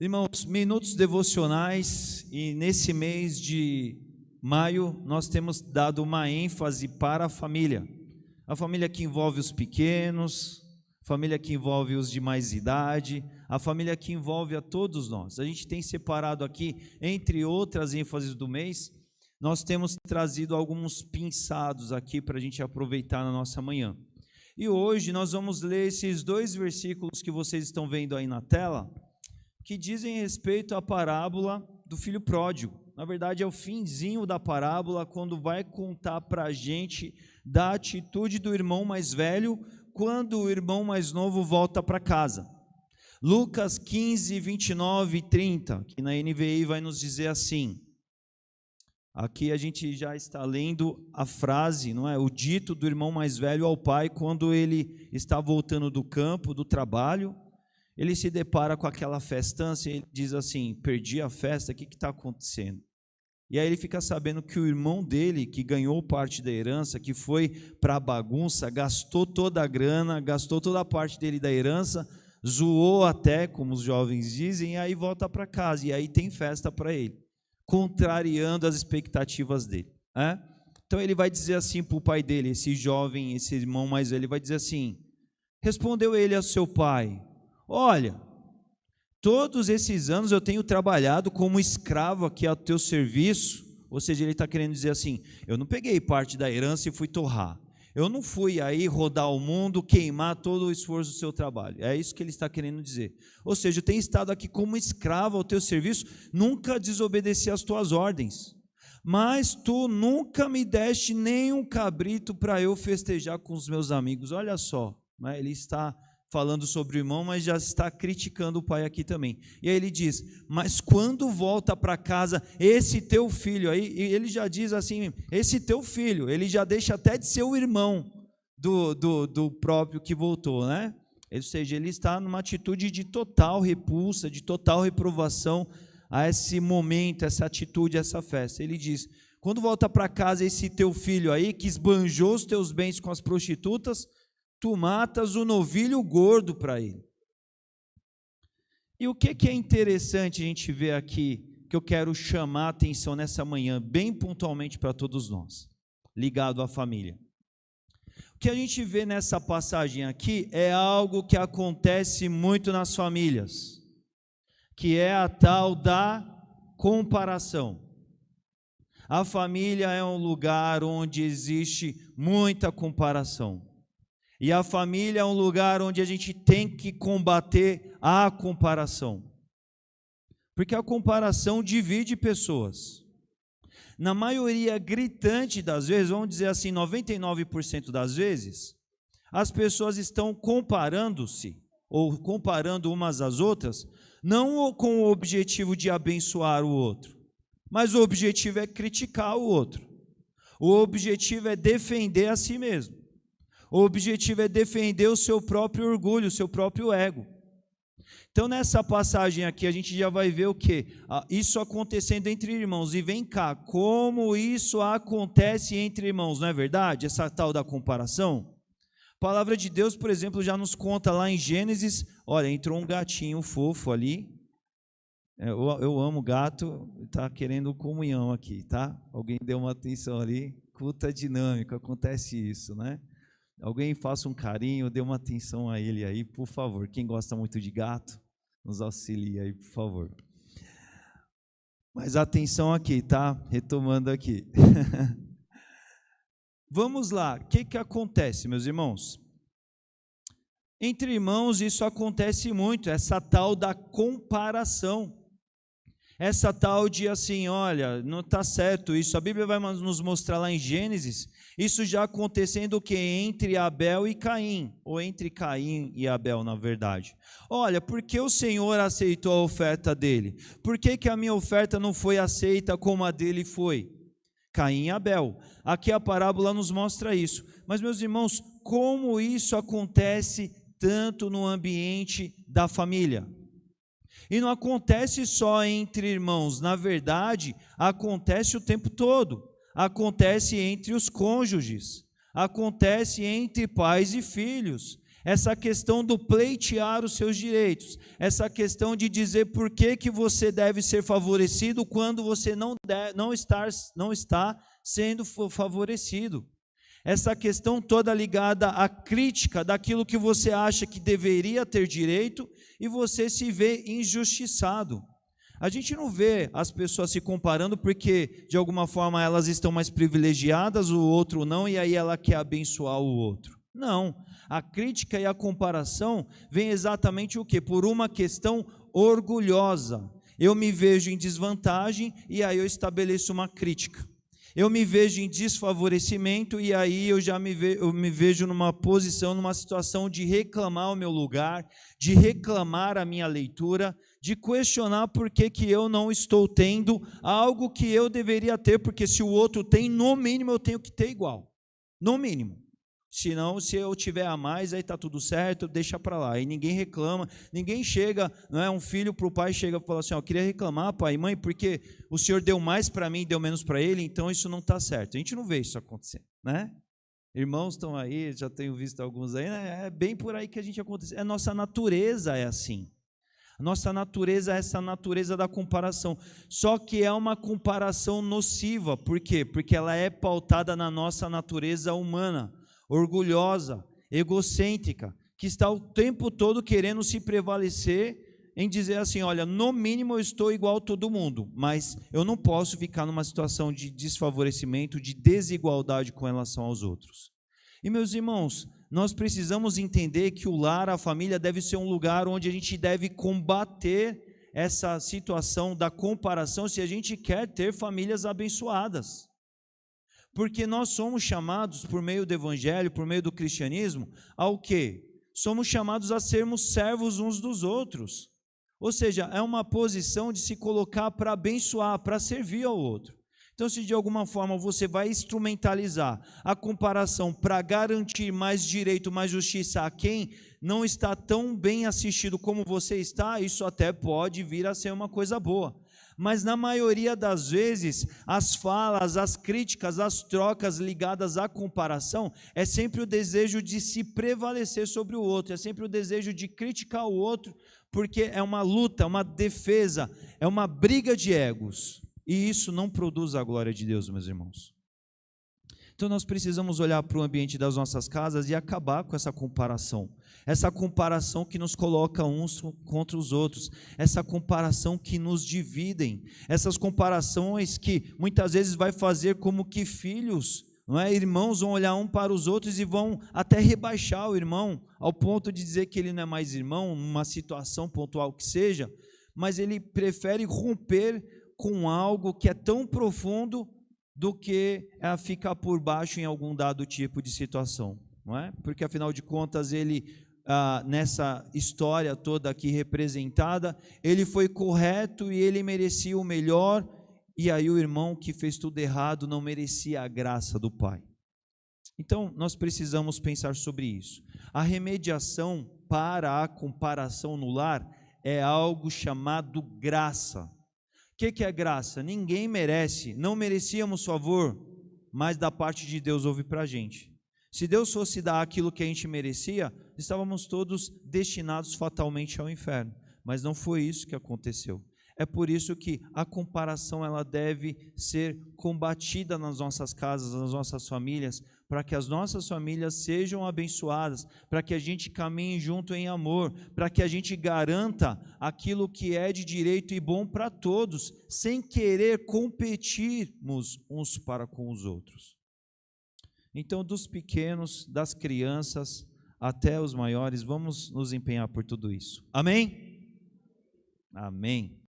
Irmãos, minutos devocionais, e nesse mês de maio nós temos dado uma ênfase para a família que envolve os pequenos, a família que envolve os de mais idade, a família que envolve a todos nós. A gente tem separado aqui, entre outras ênfases do mês, nós temos trazido alguns pinçados aqui para a gente aproveitar na nossa manhã. E hoje nós vamos ler esses dois versículos que vocês estão vendo aí na tela, que dizem respeito à parábola do filho pródigo. Na verdade, é o finzinho da parábola, quando vai contar para a gente da atitude do irmão mais velho, quando o irmão mais novo volta para casa. Lucas 15, 29 e 30, que na NVI vai nos dizer assim. Aqui a gente já está lendo a frase, não é? O dito do irmão mais velho ao pai, quando ele está voltando do campo, do trabalho. Ele se depara com aquela festança e ele diz assim: perdi a festa, o que está acontecendo? E aí ele fica sabendo que o irmão dele, que ganhou parte da herança, que foi para a bagunça, gastou toda a grana, gastou toda a parte dele da herança, zoou até, como os jovens dizem, e aí volta para casa, e aí tem festa para ele, contrariando as expectativas dele. Então ele vai dizer assim para o pai dele, esse jovem, esse irmão mais velho, ele vai dizer assim: respondeu ele ao seu pai: olha, todos esses anos eu tenho trabalhado como escravo aqui ao teu serviço. Ou seja, ele está querendo dizer assim: eu não peguei parte da herança e fui torrar, eu não fui aí rodar o mundo, queimar todo o esforço do seu trabalho. É isso que ele está querendo dizer. Ou seja, eu tenho estado aqui como escravo ao teu serviço, nunca desobedeci às tuas ordens, mas tu nunca me deste nem um cabrito para eu festejar com os meus amigos. Olha só, né? Ele está falando sobre o irmão, mas já está criticando o pai aqui também. E aí ele diz: mas quando volta para casa esse teu filho, aí ele já diz assim, esse teu filho, ele já deixa até de ser o irmão do próprio que voltou, né? Ou seja, ele está numa atitude de total repulsa, de total reprovação a esse momento, essa atitude, essa festa. Ele diz: quando volta para casa esse teu filho aí, que esbanjou os teus bens com as prostitutas, tu matas o novilho gordo para ele. E o que é interessante a gente ver aqui, que eu quero chamar a atenção nessa manhã, bem pontualmente para todos nós, ligado à família. O que a gente vê nessa passagem aqui é algo que acontece muito nas famílias, que é a tal da comparação. A família é um lugar onde existe muita comparação. E a família é um lugar onde a gente tem que combater a comparação. Porque a comparação divide pessoas. Na maioria gritante das vezes, vamos dizer assim, 99% das vezes, as pessoas estão comparando-se, ou comparando umas às outras, não com o objetivo de abençoar o outro, mas o objetivo é criticar o outro. O objetivo é defender a si mesmo. O objetivo é defender o seu próprio orgulho, o seu próprio ego. Então, nessa passagem aqui, a gente já vai ver o quê? Isso acontecendo entre irmãos. E vem cá, como isso acontece entre irmãos, não é verdade? Essa tal da comparação. A palavra de Deus, por exemplo, já nos conta lá em Gênesis. Olha, entrou um gatinho fofo ali. Eu amo gato, está querendo comunhão aqui, tá? Alguém deu uma atenção ali. Culto dinâmico, acontece isso, né? Alguém faça um carinho, dê uma atenção a ele aí, por favor. Quem gosta muito de gato, nos auxilia aí, por favor. Mas atenção aqui, tá? Retomando aqui. Vamos lá, o que acontece, meus irmãos? Entre irmãos isso acontece muito, essa tal da comparação. Essa tal de assim, olha, não está certo isso. A Bíblia vai nos mostrar lá em Gênesis, isso já acontecendo o que? Entre Abel e Caim, ou entre Caim e Abel, na verdade. Olha, por que o Senhor aceitou a oferta dele? Por que a minha oferta não foi aceita como a dele foi? Caim e Abel. Aqui a parábola nos mostra isso. Mas, meus irmãos, como isso acontece tanto no ambiente da família? E não acontece só entre irmãos, na verdade, acontece o tempo todo. Acontece entre os cônjuges, acontece entre pais e filhos. essa questão do pleitear os seus direitos, essa questão de dizer por que você deve ser favorecido quando você não está sendo favorecido. Essa questão toda ligada à crítica daquilo que você acha que deveria ter direito e você se vê injustiçado. A gente não vê as pessoas se comparando porque, de alguma forma, elas estão mais privilegiadas, o outro não, e aí ela quer abençoar o outro. Não, a crítica e a comparação vem exatamente o quê? Por uma questão orgulhosa. Eu me vejo em desvantagem e aí eu estabeleço uma crítica. Eu me vejo em desfavorecimento e aí eu me vejo numa posição, numa situação de reclamar o meu lugar, de reclamar a minha leitura, de questionar por que eu não estou tendo algo que eu deveria ter, porque se o outro tem, no mínimo eu tenho que ter igual, no mínimo. Senão, se eu tiver a mais, aí está tudo certo, deixa para lá. Aí ninguém reclama, ninguém chega, não é? Um filho para o pai chega e fala assim, eu queria reclamar, pai e mãe, porque o senhor deu mais para mim, deu menos para ele, então isso não está certo. A gente não vê isso acontecer, né? Irmãos estão aí, já tenho visto alguns aí, né? É bem por aí que a gente acontece. A nossa natureza é assim. A nossa natureza é essa natureza da comparação, só que é uma comparação nociva. Por quê? Porque ela é pautada na nossa natureza humana, orgulhosa, egocêntrica, que está o tempo todo querendo se prevalecer em dizer assim, olha, no mínimo eu estou igual a todo mundo, mas eu não posso ficar numa situação de desfavorecimento, de desigualdade com relação aos outros. E meus irmãos, nós precisamos entender que o lar, a família, deve ser um lugar onde a gente deve combater essa situação da comparação se a gente quer ter famílias abençoadas. Porque nós somos chamados, por meio do evangelho, por meio do cristianismo, ao quê? Somos chamados a sermos servos uns dos outros. Ou seja, é uma posição de se colocar para abençoar, para servir ao outro. Então, se de alguma forma você vai instrumentalizar a comparação para garantir mais direito, mais justiça a quem não está tão bem assistido como você está, isso até pode vir a ser uma coisa boa. Mas na maioria das vezes, as falas, as críticas, as trocas ligadas à comparação, é sempre o desejo de se prevalecer sobre o outro, é sempre o desejo de criticar o outro, porque é uma luta, uma defesa, é uma briga de egos, e isso não produz a glória de Deus, meus irmãos. Então nós precisamos olhar para o ambiente das nossas casas e acabar com essa comparação que nos coloca uns contra os outros, essa comparação que nos dividem, essas comparações que muitas vezes vai fazer como que filhos, não é? Irmãos vão olhar um para os outros e vão até rebaixar o irmão, ao ponto de dizer que ele não é mais irmão, numa situação pontual que seja, mas ele prefere romper com algo que é tão profundo do que ficar por baixo em algum dado tipo de situação, não é? Porque afinal de contas ele, nessa história toda aqui representada, ele foi correto e ele merecia o melhor, e aí o irmão que fez tudo errado não merecia a graça do Pai. Então nós precisamos pensar sobre isso. A remediação para a comparação no lar é algo chamado graça. O que é graça? Ninguém merece, não merecíamos favor, mas da parte de Deus houve para a gente. Se Deus fosse dar aquilo que a gente merecia, estávamos todos destinados fatalmente ao inferno, mas não foi isso que aconteceu. É por isso que a comparação ela deve ser combatida nas nossas casas, nas nossas famílias, para que as nossas famílias sejam abençoadas, para que a gente caminhe junto em amor, para que a gente garanta aquilo que é de direito e bom para todos, sem querer competirmos uns para com os outros. Então, dos pequenos, das crianças, até os maiores, vamos nos empenhar por tudo isso. Amém? Amém.